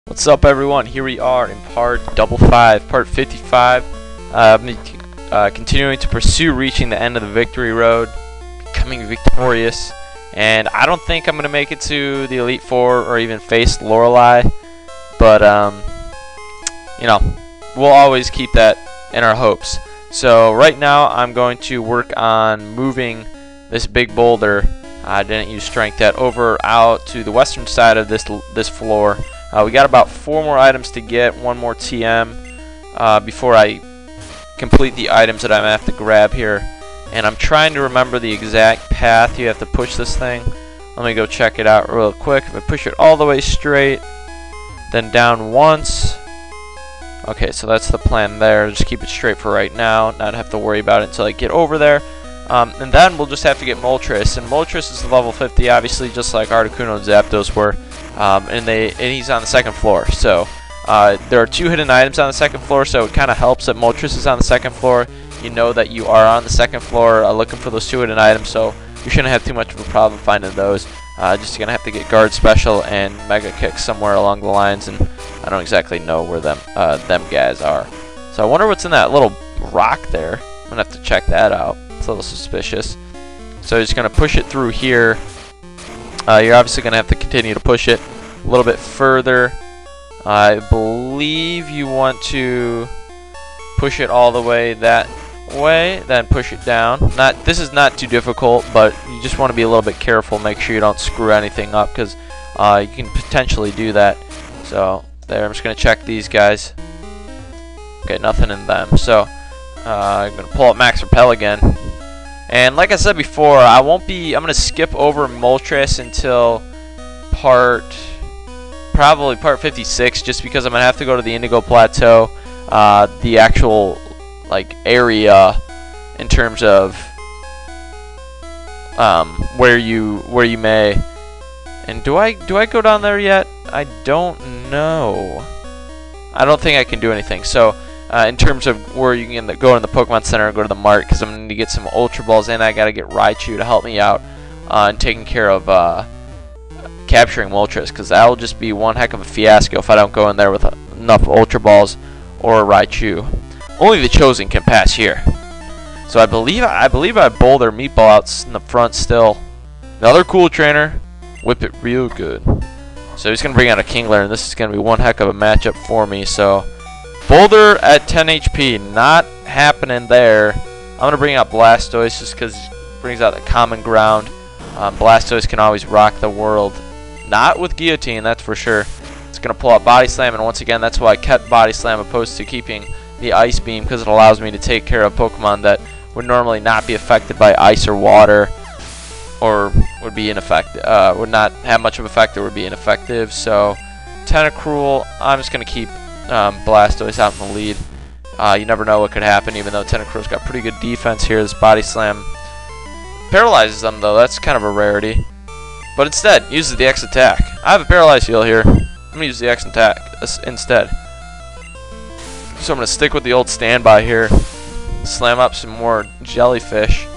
What's up, everyone? Here we are in part 55, part 55. Continuing to pursue reaching the end of the victory road, becoming victorious, and I don't think I'm gonna make it to the Elite Four or even face Lorelei, but you know, we'll always keep that in our hopes. So right now, I'm going to work on moving this big boulder. I didn't use strength yet, over out to the western side of this floor. We got about 4 more items to get, 1 more TM before I complete the items that I'm going to have to grab here. And I'm trying to remember the exact path you have to push this thing. Let me go check it out real quick. If I push it all the way straight, then down once. Okay, so that's the plan there. Just keep it straight for right now, not have to worry about it until I get over there. And then we'll just have to get Moltres. And Moltres is level 50, obviously, just like Articuno and Zapdos were. And he's on the second floor. So there are 2 hidden items on the second floor, so it kind of helps that Moltres is on the second floor. You know that you are on the second floor looking for those 2 hidden items, so you shouldn't have too much of a problem finding those. Just gonna have to get Guard Special and Mega Kick somewhere along the lines, and I don't exactly know where them guys are. So I wonder what's in that little rock there. I'm gonna have to check that out. It's a little suspicious. So just gonna push it through here. You're obviously going to have to continue to push it a little bit further. I believe you want to push it all the way that way, then push it down. This is not too difficult, but you just want to be a little bit careful. Make sure you don't screw anything up, because you can potentially do that. So there, I'm just going to check these guys. Okay, nothing in them. So I'm going to pull up Max Repel again. And like I said before, I'm going to skip over Moltres until probably part 56, just because I'm going to have to go to the Indigo Plateau, the actual area in terms of where you may. And do I go down there yet? I don't know. I don't think I can do anything. So in terms of where you can go in the Pokemon Center and go to the Mart, because I'm going to need to get some Ultra Balls, and I got to get Raichu to help me out in taking care of capturing Moltres, because that will just be one heck of a fiasco if I don't go in there with enough Ultra Balls or Raichu. Only the Chosen can pass here. So I believe I have Boulder Meatball out in the front still. Another cool trainer. Whip it real good. So he's going to bring out a Kingler, and this is going to be one heck of a matchup for me. So Boulder at 10 HP, not happening there. I'm going to bring out Blastoise just because it brings out the common ground. Blastoise can always rock the world. Not with Guillotine, that's for sure. It's going to pull out Body Slam, and once again, that's why I kept Body Slam opposed to keeping the Ice Beam, because it allows me to take care of Pokemon that would normally not be affected by ice or water, or would be ineffective, would not have much of effect, or would be ineffective. So Tentacruel, I'm just going to keep Blastoise out in the lead. You never know what could happen, even though Tentacruel's got pretty good defense here. This Body Slam paralyzes them, though. That's kind of a rarity. But instead, uses the X attack. I have a Paralyze heal here. I'm going to use the X attack instead. So I'm going to stick with the old standby here. Slam up some more Jellyfish.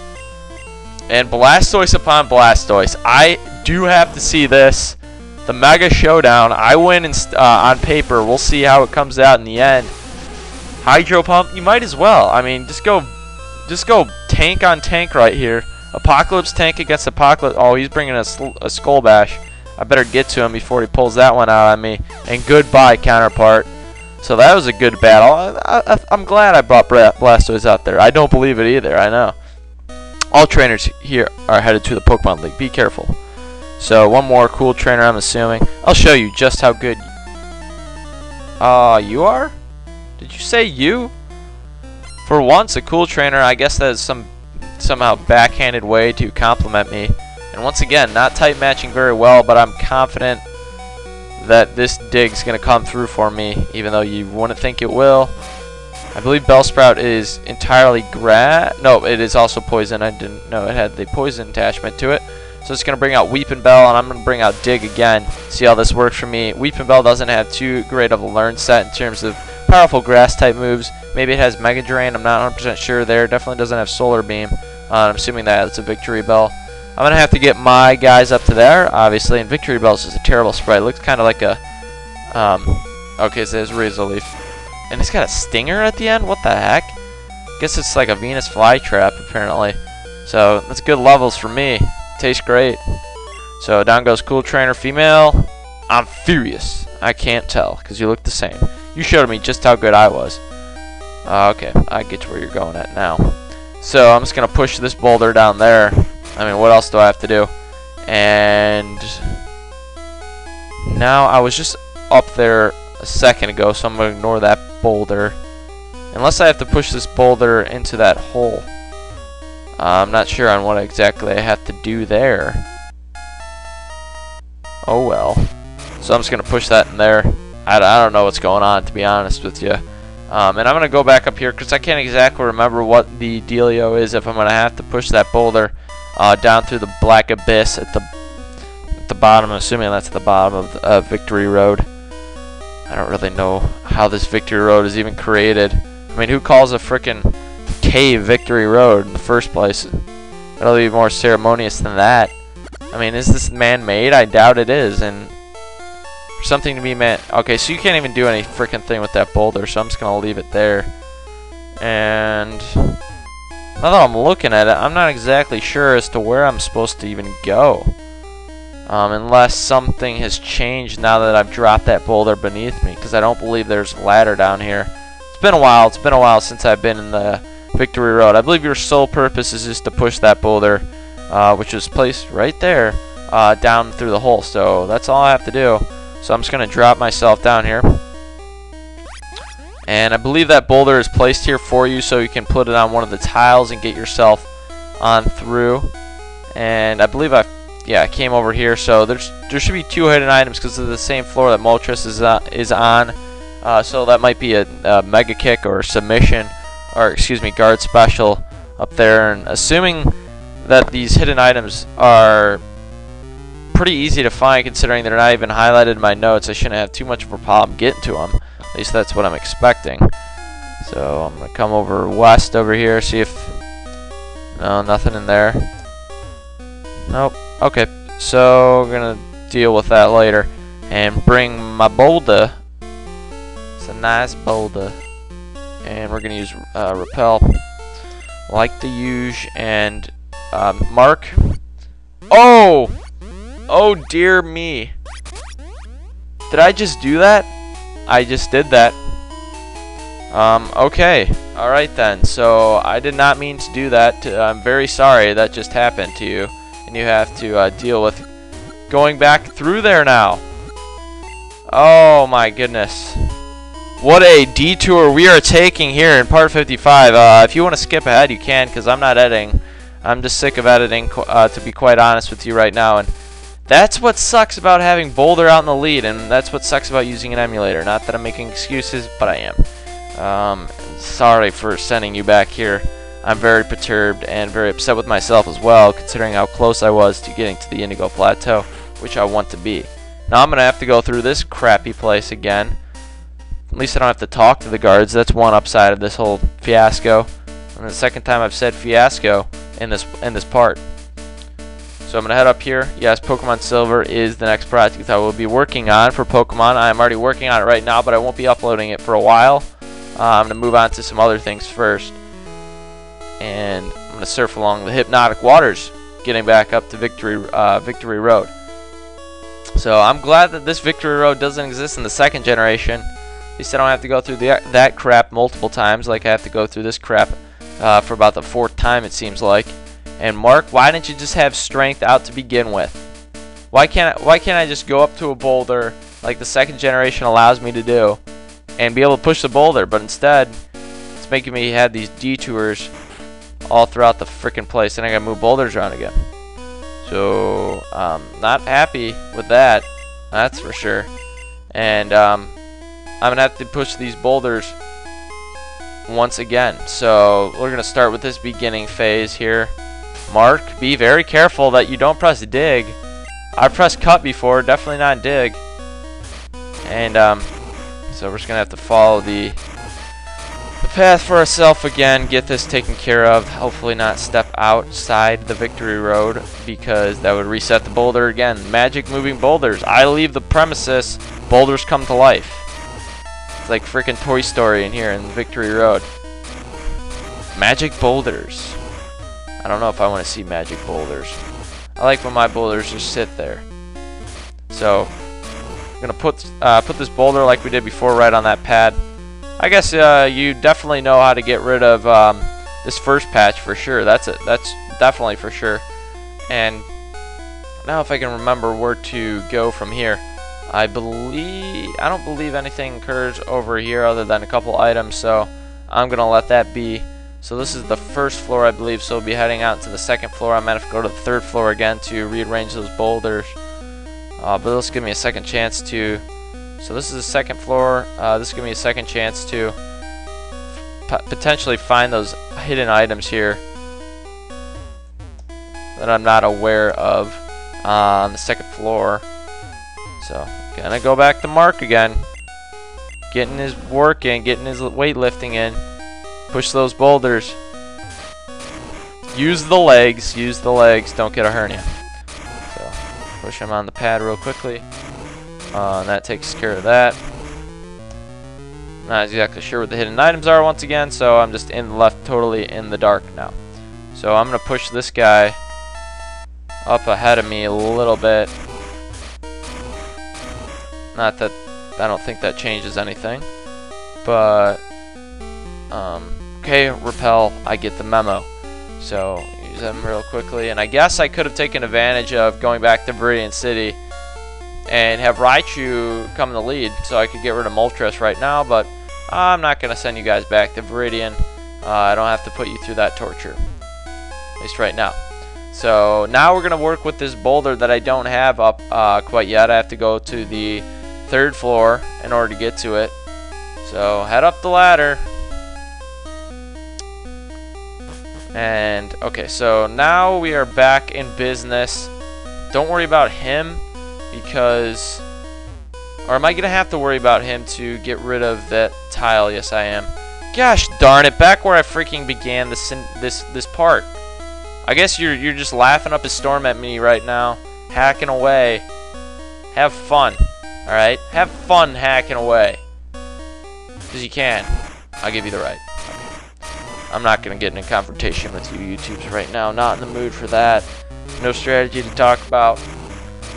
And Blastoise upon Blastoise. I do have to see this. The Mega Showdown. I win on paper. We'll see how it comes out in the end. Hydro Pump, you might as well. I mean, just go tank on tank right here. Apocalypse tank against Apocalypse. Oh, he's bringing a Skull Bash. I better get to him before he pulls that one out on me. And goodbye, Counterpart. So that was a good battle. I'm glad I brought Blastoise out there. I don't believe it either. I know. All trainers here are headed to the Pokemon League. Be careful. So one more cool trainer, I'm assuming. I'll show you just how good you are? Did you say you? For once, a cool trainer. I guess that is somehow backhanded way to compliment me. And once again, not type matching very well, but I'm confident that this dig's going to come through for me, even though you wouldn't think it will. I believe Bellsprout is entirely no, it is also poison. I didn't know it had the poison attachment to it. So it's going to bring out Weeping Bell, and I'm going to bring out Dig again. See how this works for me. Weeping Bell doesn't have too great of a learn set in terms of powerful grass-type moves. Maybe it has Mega Drain. I'm not 100% sure there. Definitely doesn't have Solar Beam. I'm assuming that it's a Victory Bell. I'm going to have to get my guys up to there, obviously. And Victory Bell is just a terrible sprite. It looks kind of like a Okay, so there's Razor Leaf. And it's got a stinger at the end? What the heck? Guess it's like a Venus flytrap, apparently. So, that's good levels for me. Tastes great. So, down goes Cool Trainer Female. I'm furious. I can't tell, because you look the same. You showed me just how good I was. Okay, I get to where you're going at now. So, I'm just going to push this boulder down there. I mean, what else do I have to do? And now I was just up there a second ago, so I'm going to ignore that boulder. Unless I have to push this boulder into that hole. I'm not sure on what exactly I have to do there. Oh well. So I'm just going to push that in there. I don't know what's going on, to be honest with you. And I'm going to go back up here because I can't exactly remember what the dealio is if I'm going to have to push that boulder down through the black abyss at the bottom. I'm assuming that's at the bottom of Victory Road. I don't really know how this Victory Road is even created. I mean, who calls a frickin' cave Victory Road in the first place? It'll be more ceremonious than that. I mean, is this man-made? I doubt it is. And for something to be meant... Okay, so you can't even do any frickin' thing with that boulder, so I'm just going to leave it there. And now that I'm looking at it, I'm not exactly sure as to where I'm supposed to even go. Unless something has changed now that I've dropped that boulder beneath me, because I don't believe there's a ladder down here. It's been a while since I've been in the Victory Road. I believe your sole purpose is just to push that boulder, which is placed right there, down through the hole. So that's all I have to do. So I'm just going to drop myself down here. And I believe that boulder is placed here for you so you can put it on one of the tiles and get yourself on through. And I believe I came over here, so there should be 2 hidden items because of the same floor that Moltres is on. So that might be a mega kick or submission, or excuse me, guard special up there. And assuming that these hidden items are pretty easy to find, considering they're not even highlighted in my notes, I shouldn't have too much of a problem getting to them. At least that's what I'm expecting. So I'm gonna come over west over here, see if no, nothing in there. Nope. Okay, so we're gonna deal with that later and bring my boulder. It's a nice boulder, and we're gonna use repel like the usual. And mark. Oh dear me, did I just do that? I just did that. Okay, alright then, so I did not mean to do that. I'm very sorry that just happened to you. And you have to deal with going back through there now. Oh my goodness. What a detour we are taking here in part 55. If you want to skip ahead, you can, because I'm not editing. I'm just sick of editing, to be quite honest with you right now. And that's what sucks about having Boulder out in the lead, and that's what sucks about using an emulator. Not that I'm making excuses, but I am. Sorry for sending you back here. I'm very perturbed and very upset with myself as well, considering how close I was to getting to the Indigo Plateau, which I want to be. Now I'm going to have to go through this crappy place again. At least I don't have to talk to the guards. That's one upside of this whole fiasco. And the second time I've said fiasco in this part. So I'm going to head up here. Yes, Pokemon Silver is the next project I will be working on for Pokemon. I am already working on it right now, but I won't be uploading it for a while. I'm going to move on to some other things first. And I'm going to surf along the hypnotic waters, getting back up to Victory Road. So I'm glad that this Victory Road doesn't exist in the second generation. At least I don't have to go through that crap multiple times like I have to go through this crap for about the 4th time, it seems like. And Mark, why didn't you just have strength out to begin with? Why can't I just go up to a boulder like the second generation allows me to do and be able to push the boulder? But instead, it's making me have these detours all throughout the freaking place, and I gotta move boulders around again. So not happy with that, that's for sure. And I'm gonna have to push these boulders once again. So we're gonna start with this beginning phase here. Mark, be very careful that you don't press dig. I've pressed cut before, definitely not dig. And so we're just gonna have to follow the path for ourselves again, get this taken care of, hopefully not step outside the victory road because that would reset the boulder again. Magic moving boulders. I leave the premises, boulders come to life. It's like freaking Toy Story in here in Victory Road. Magic boulders. I don't know if I want to see magic boulders. I like when my boulders just sit there. So I'm gonna put this boulder like we did before right on that pad. I guess you definitely know how to get rid of this first patch for sure. That's definitely for sure. And now if I can remember where to go from here, I don't believe anything occurs over here other than a couple items, so I'm gonna let that be. So this is the first floor, I believe, so we'll be heading out to the second floor. I might have to go to the third floor again to rearrange those boulders. But this give me a second chance to. So this is the second floor. This give me a second chance to potentially find those hidden items here that I'm not aware of on the second floor. So gonna go back to Mark again, getting his work in, getting his weightlifting in. Push those boulders. Use the legs. Use the legs. Don't get a hernia. So push him on the pad real quickly. And that takes care of that. Not exactly sure what the hidden items are once again, so I'm just left totally in the dark now. So I'm gonna push this guy up ahead of me a little bit. Not that I don't think that changes anything, but okay, repel, I get the memo. So use them real quickly, and I guess I could have taken advantage of going back to Viridian City and have Raichu come in the lead so I could get rid of Moltres right now, but I'm not going to send you guys back to Viridian. I don't have to put you through that torture, at least right now. So now we're going to work with this boulder that I don't have up quite yet. I have to go to the third floor in order to get to it. So head up the ladder. And okay, so now we are back in business. Don't worry about him because, or am I gonna have to worry about him to get rid of that tile? Yes, I am. Gosh darn it! Back where I freaking began this part. I guess you're just laughing up a storm at me right now, hacking away. Have fun, all right? Have fun hacking away, cause you can. I'll give you the right. I'm not going to get in a confrontation with you YouTubes right now. Not in the mood for that. No strategy to talk about.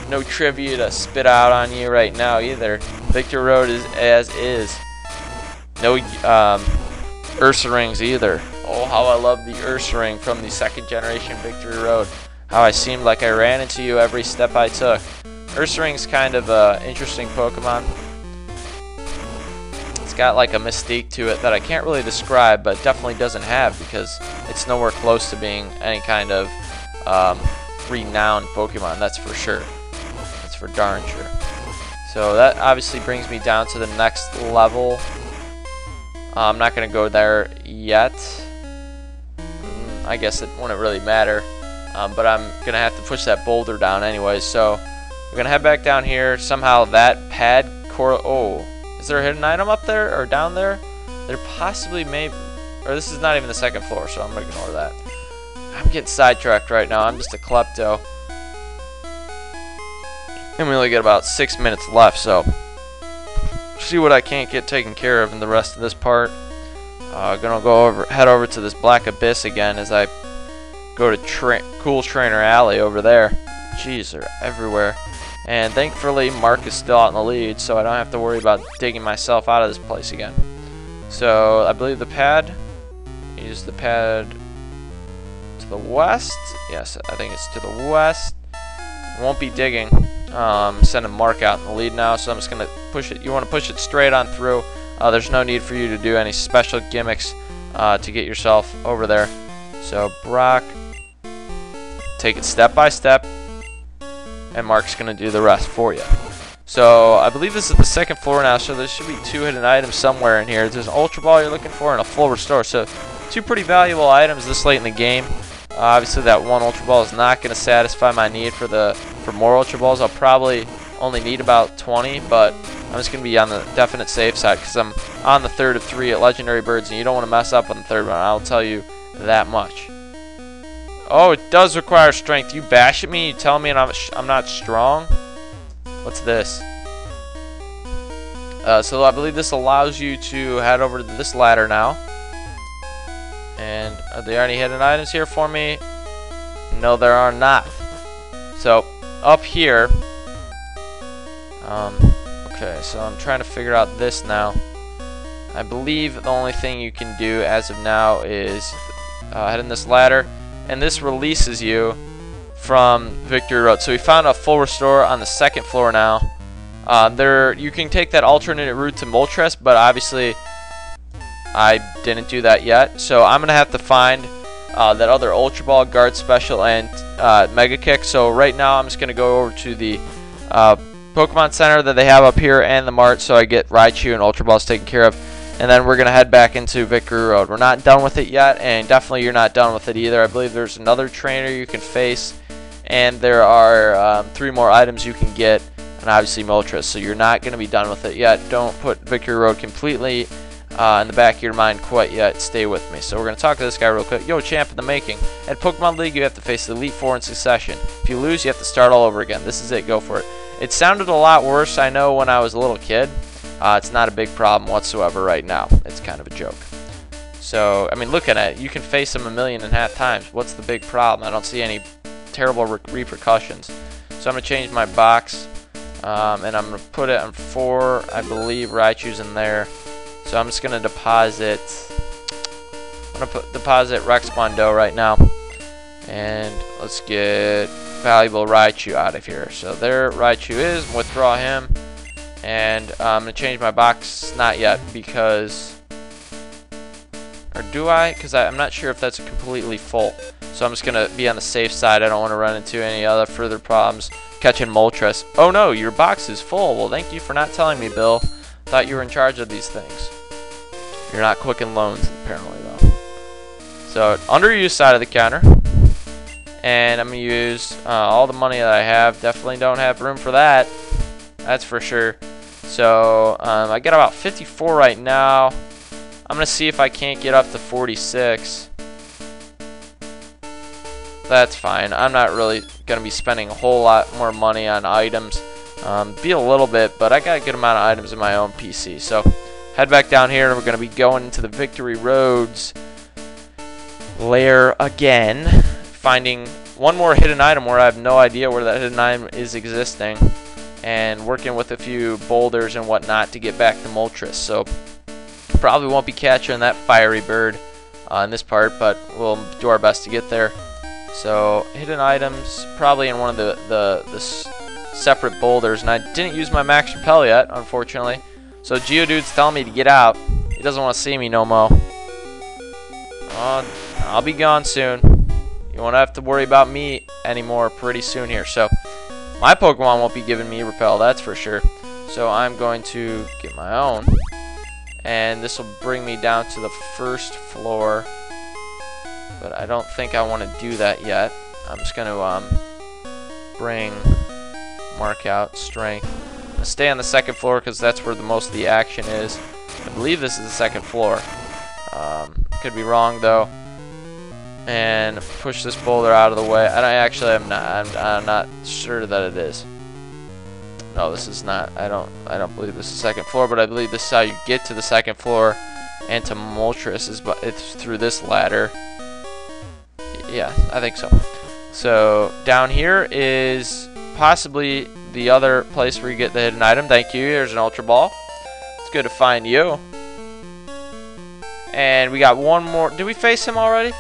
No trivia to spit out on you right now either. Victor Road is as is. No Ursa Rings either. Oh, how I love the Ursa Ring from the second generation Victory Road. How I seemed like I ran into you every step I took. Ursa Ring's kind of an interesting Pokemon. It's got like a mystique to it that I can't really describe, but definitely doesn't have because it's nowhere close to being any kind of renowned Pokemon, that's for sure. That's for darn sure. So that obviously brings me down to the next level. I'm not going to go there yet. I guess it wouldn't really matter, but I'm going to have to push that boulder down anyway. So we're going to head back down here. Somehow that pad oh. Is there a hidden item up there or down there? There possibly may, or this is not even the second floor, so I'm gonna ignore that. I'm getting sidetracked right now. I'm just a klepto. And we only get about 6 minutes left, so see what I can't get taken care of in the rest of this part. Gonna head over to this Black Abyss again as I go to Cool Trainer Alley over there. Jeez, they're everywhere. And thankfully, Mark is still out in the lead, so I don't have to worry about digging myself out of this place again. So, I believe the pad, use the pad to the west. Yes, I think it's to the west. Won't be digging. Sending Mark out in the lead now, so I'm just going to push it. You want to push it straight on through. There's no need for you to do any special gimmicks to get yourself over there. So, Brock, take it step by step. And Mark's going to do the rest for you. So I believe this is the second floor now, so there should be 2 hidden items somewhere in here. There's an Ultra Ball you're looking for and a full restore. So 2 pretty valuable items this late in the game. Obviously that 1 Ultra Ball is not going to satisfy my need for more Ultra Balls. I'll probably only need about 20, but I'm just going to be on the definite safe side because I'm on the third of 3 at Legendary Birds, and you don't want to mess up on the third one. I'll tell you that much. Oh, it does require strength. You bash at me? You tell me I'm not strong? What's this? So I believe this allows you to head over to this ladder now. And are there any hidden items here for me? No, there are not. So up here, okay, so I'm trying to figure out this now. I believe the only thing you can do as of now is head in this ladder, and this releases you from Victory Road. So we found a full restore on the 2nd floor now. You can take that alternate route to Moltres, but obviously I didn't do that yet. So I'm gonna have to find that other Ultra Ball, Guard Special, and Mega Kick. So right now I'm just gonna go over to the Pokemon Center that they have up here and the Mart, so I get Raichu and Ultra Balls taken care of, and then we're gonna head back into Victory Road. We're not done with it yet, and definitely you're not done with it either. I believe there's another trainer you can face, and there are 3 more items you can get, and obviously Moltres. So you're not gonna be done with it yet. Don't put Victory Road completely in the back of your mind quite yet. Stay with me. So we're going to talk to this guy real quick. Yo, champ in the making. At Pokemon League, you have to face the Elite Four in succession. If you lose, you have to start all over again. This is it. Go for it. It sounded a lot worse, I know, when I was a little kid. It's not a big problem whatsoever right now. It's kind of a joke. So, I mean, look at it. You can face him 1.5 million times. What's the big problem? I don't see any terrible repercussions. So I'm going to change my box, and I'm going to put it on 4, I believe, Raichu's in there. So I'm just going to deposit Rex Mondo right now. And let's get valuable Raichu out of here. So there Raichu is. Withdraw him. And I'm going to change my box. Not yet, because... Or do I? Because I'm not sure if that's completely full. So I'm just going to be on the safe side. I don't want to run into any other further problems catching Moltres. Oh no, your box is full. Well, thank you for not telling me, Bill. Thought you were in charge of these things. You're not quick in loans, apparently, though. So, underused side of the counter. And I'm going to use all the money that I have. Definitely don't have room for that. That's for sure. So, I got about 54 right now. I'm going to see if I can't get up to 46. That's fine. I'm not really going to be spending a whole lot more money on items. Be a little bit, but I got a good amount of items in my own PC. So head back down here, and we're going to be going into the Victory Roads lair again, finding one more hidden item where I have no idea where that hidden item is existing, and working with a few boulders and whatnot to get back to Moltres. So probably won't be catching that fiery bird in this part, but we'll do our best to get there. So hidden items probably in one of the separate boulders, and I didn't use my max repel yet, unfortunately. So Geodude's telling me to get out. He doesn't want to see me no mo. I'll be gone soon. You won't have to worry about me anymore pretty soon here. So my Pokemon won't be giving me repel, that's for sure. So I'm going to get my own, and this will bring me down to the 1st floor. But I don't think I want to do that yet. I'm just going to bring Mark out strength. I'm gonna stay on the 2nd floor because that's where the most of the action is. I believe this is the 2nd floor. Could be wrong though. And push this boulder out of the way. I'm not sure that it is. No, this is not. I don't believe this is the 2nd floor, but I believe this is how you get to the 2nd floor and to Moltres. It's through this ladder. Yeah, I think so. So down here is possibly the other place where you get the hidden item. Thank you. Here's an Ultra Ball. It's good to find you. And we got one more. Did we face him already?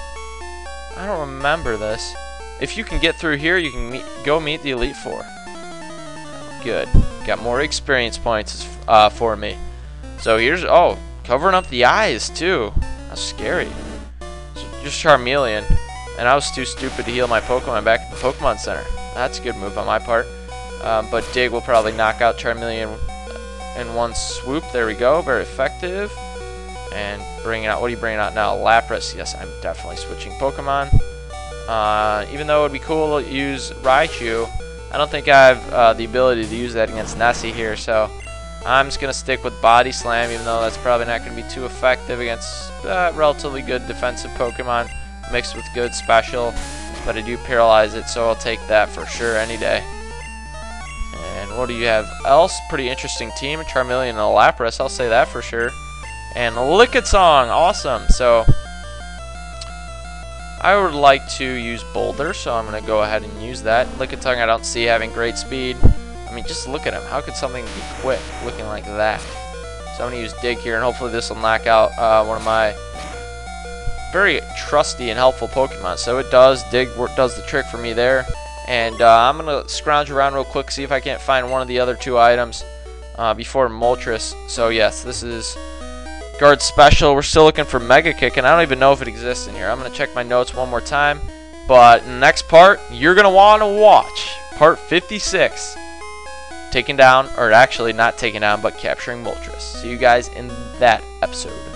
I don't remember this. If you can get through here, you can go meet the Elite Four. Good. Got more experience points for me. So here's, oh, covering up the eyes too. That's scary. So just Charmeleon. And I was too stupid to heal my Pokemon back at the Pokemon Center. That's a good move on my part. But Dig will probably knock out Charmeleon in one swoop. There we go. Very effective. And bringing out, what are you bringing out now? Lapras. Yes, I'm definitely switching Pokemon. Even though it would be cool to use Raichu, I don't think I have the ability to use that against Nessie here. So I'm just going to stick with Body Slam, even though that's probably not going to be too effective against relatively good defensive Pokemon mixed with good special. But I do paralyze it, so I'll take that for sure any day. And what do you have else? Pretty interesting team. A Charmeleon and a Lapras, I'll say that for sure. And Lickitung, awesome. So I would like to use Boulder, so I'm going to go ahead and use that. Lickitung I don't see having great speed. I mean, just look at him. How could something be quick looking like that? So I'm going to use Dig here, and hopefully this will knock out one of my very trusty and helpful Pokemon. So it does. Dig does the trick for me there. And I'm going to scrounge around real quick, see if I can't find one of the other 2 items before Moltres. So yes, this is Guard Special. We're still looking for Mega Kick, and I don't even know if it exists in here. I'm going to check my notes one more time. But in the next part, you're going to want to watch part 56. Taking down, or actually not taking down, but capturing Moltres. See you guys in that episode.